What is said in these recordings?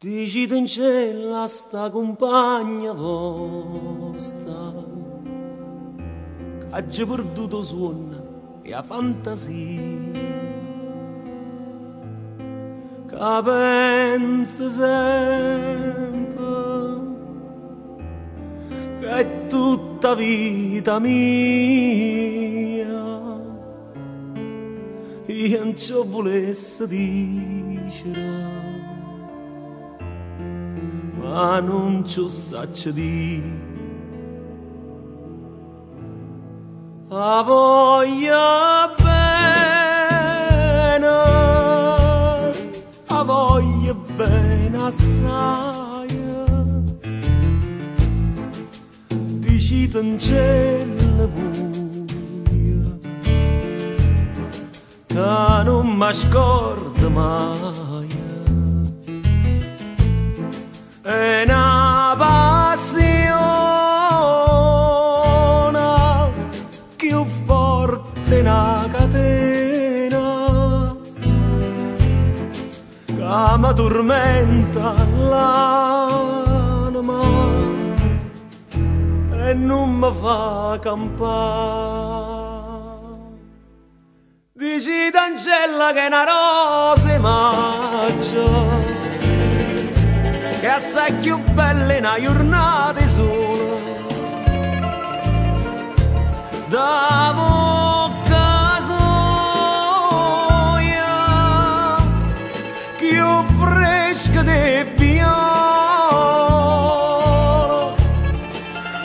Dicite in cielo a sta compagna vostra che ha già perduto suono e la fantasia, che pensa sempre che è tutta vita mia. Io non ci volessi dire, ma non ci saccio dire. A voglia bene, a voglia bene assai. Dicite in cielo buio che non mi scordo mai. È una passione più forte, una catena che mi tormenta l'anima e non mi fa campare. Dici d'Angela che è una rosa maggio, che è assai più bella in una giornata sola, da bocca soia, più fresca di viola.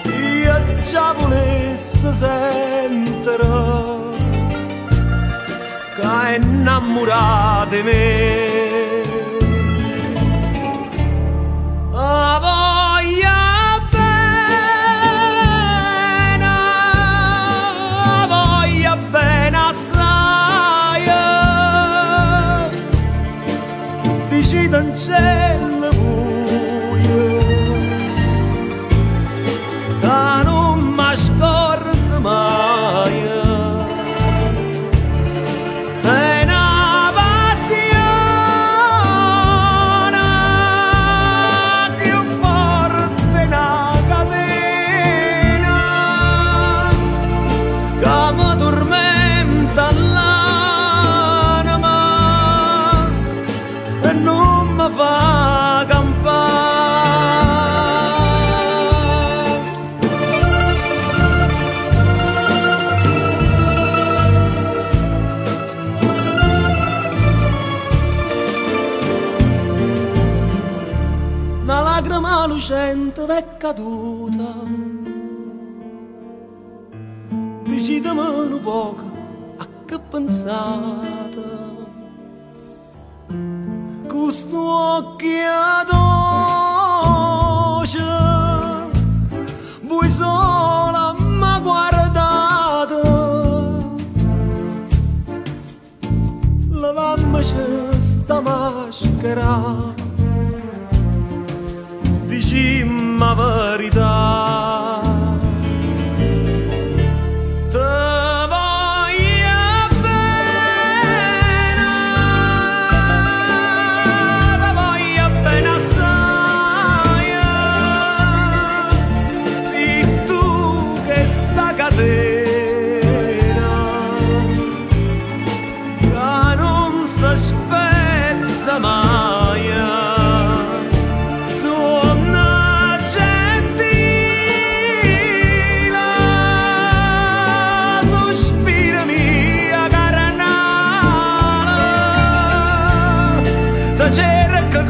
Io già volessi sentire che è innamorata di me. A voglia bene assai. Dicite in cielo buio che non mi scordo mai. È una passione più forte, una catena che mi tormenta l'anima e non mi fa campare. Una lacrima lucente è caduta, decidimi un poco a che pensate. Questo occhio voi sola mi guardate, levammoci sta maschera, dicimmi la verità. Cerca